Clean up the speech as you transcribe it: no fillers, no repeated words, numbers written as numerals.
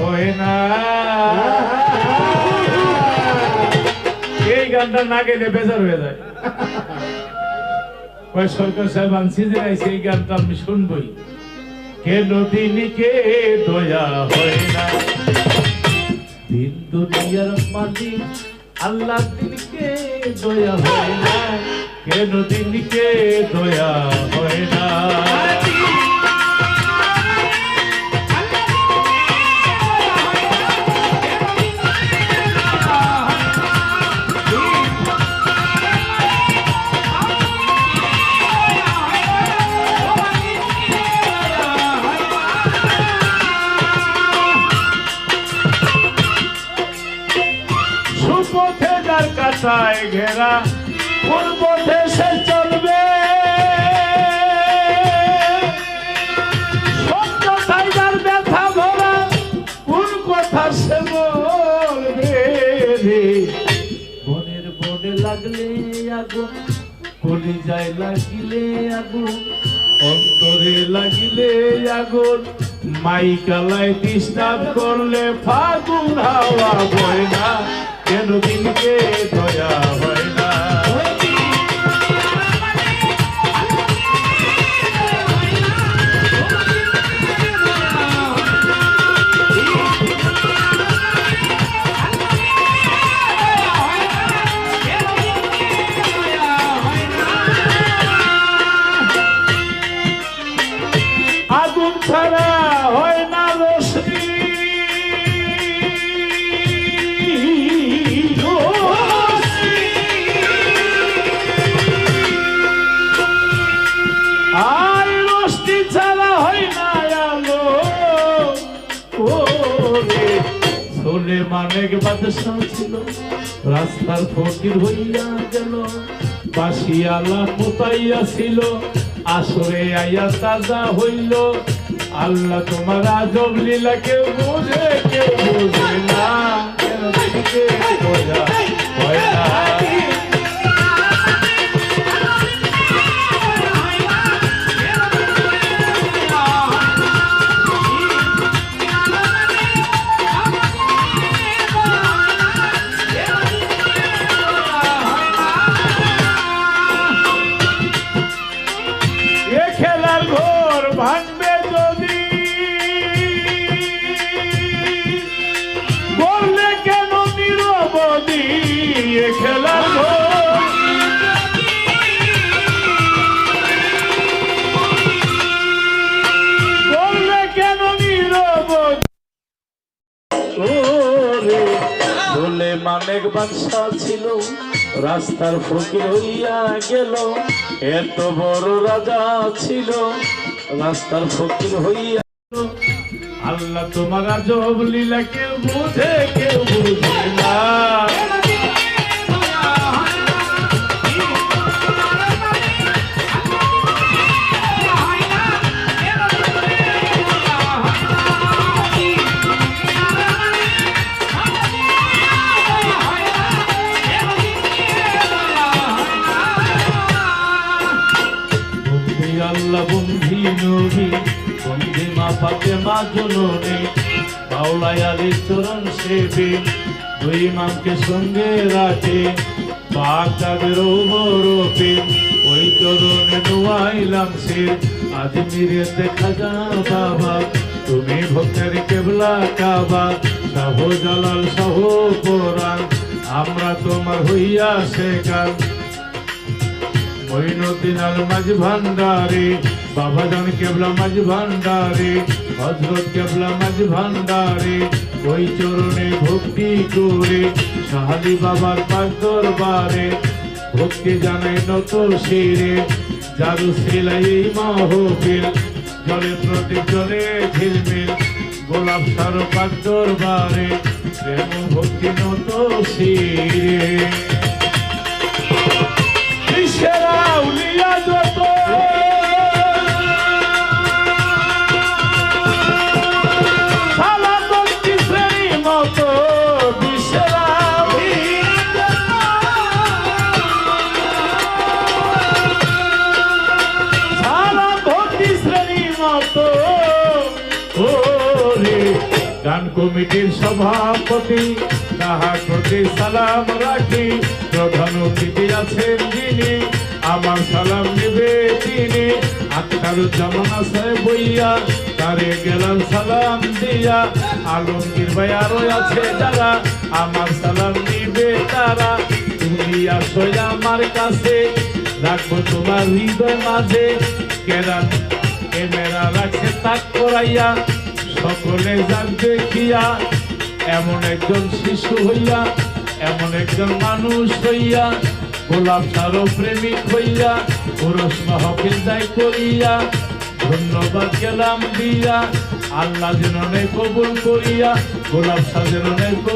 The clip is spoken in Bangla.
হয় না। এই গানটা না গেলে বেজার হয়ে যায়। সরকার সাহেব আনছি যে এই গানটা আমি শুনবই। কেন দিনকে দয়া হয় না, দিন দুনিয়ার মালিক আল্লাহ দিনকে দয়া হয় না, কেন দিনকে দয়া হয় না। সুপথে যার কাটায় ঘেরা কোন পথে সে চলবে, সত্য সাইবার ব্যথা ভরা কোন কথা সে বলবে রে। বনের বনে লাগলে আগুন, কলিজায় লাগিলে আগুন, অন্তরে লাগিলে আগুন, মাইকালায় ডিস্টার্ব করলে ফাগুন হাওয়া বয় না, কেন দিনকে দয়া হয় না। আগুন ছাড়া হয় না রোশনি, আর রোশনি ছাড়া হয় না আলো। সুলেমান বাদশাহ ছিল, রাস্তার ফকির হইয়া গেল, বাসিয়ালা পোতাইয়া ছিল, আসরে আইয়া তাজা হইল। আল্লাহ তোমার আজব লীলা কেউ বুঝে না, কেন দিনকে দয়া হয় না। খেলার ঘর ভাঙবে যদি বললে কেন নিরবধি, খেলার ঘর বললে কেন নিরবধি। সুলেমান বাদশাহ ছিল, রাস্তার ফকির হইয়া গেল, এত বড় রাজা ছিল, রাস্তার ফকির হইয়া গেল। আল্লাহ তোমার আজব লীলা কেউ বুঝে না। আল্লাহ বন্ধি নবী, বন্ধি মা ফাতেমা জননী, মাওলাই আলীর চরণ সেবে, দুই ইমামকে সঙ্গে রাখে, বাগদাদের ওমরপে, ওই চরণে নোয়াইলাম সে। আজমিরে দেখা যা বাবা, তুমি ভক্তের কেবলা কাবা, শাহ জালাল শাহ কোরআন, আমরা তোমার হইয়া শেখার। মঈনুদ্দিন আল মাঝ ভান্ডারে, বাবা জান কেবলা মাঝ ভান্ডারে, হযরত কেবলা মাঝ ভান্ডারে, ওই চরণে ভক্তি করে, শাহালি বাবার পাক দরবারে, ভক্তি জানাই নত শিরে, জাদু সিলাই মাহফিল, জলে প্রতি জলে ঝিলমিল, গোলাপ সার পাক দরবারে, প্রেম ভক্তি নত শিরে। সেরা উলিয়া যত সালা ভক্তি শ্রেণী মতো, বিশেরা সালা ভক্তি শ্রেণী মতো। গান কমিটির সভাপতি তাহার প্রতি সালাম রাখি। প্রধান অতিথি আছেন যিনি আমার সালাম নিবে তিনি। আখতারুজ্জামান আছে বইয়া তারে গেলাম সালাম দিয়া। আলমগীর ভাই আরো আছে যারা আমার সালাম নিবে তারা। তুমি আসো আমার কাছে রাখবো তোমার হৃদয় মাঝে। ক্যামেরা রাখছে তাক করাইয়া সকলে যাক দেখিয়া। এমন একজন শিশু হইয়া এমন একজন মানুষ হইয়া গোলাপ সারো প্রেমিক হইয়া পুরুষ মাহফিল দায় করিয়া। ধন্যবাদ গেলাম দিয়া আল্লাহ যেন কবুল করিয়া গোলাপ সাজের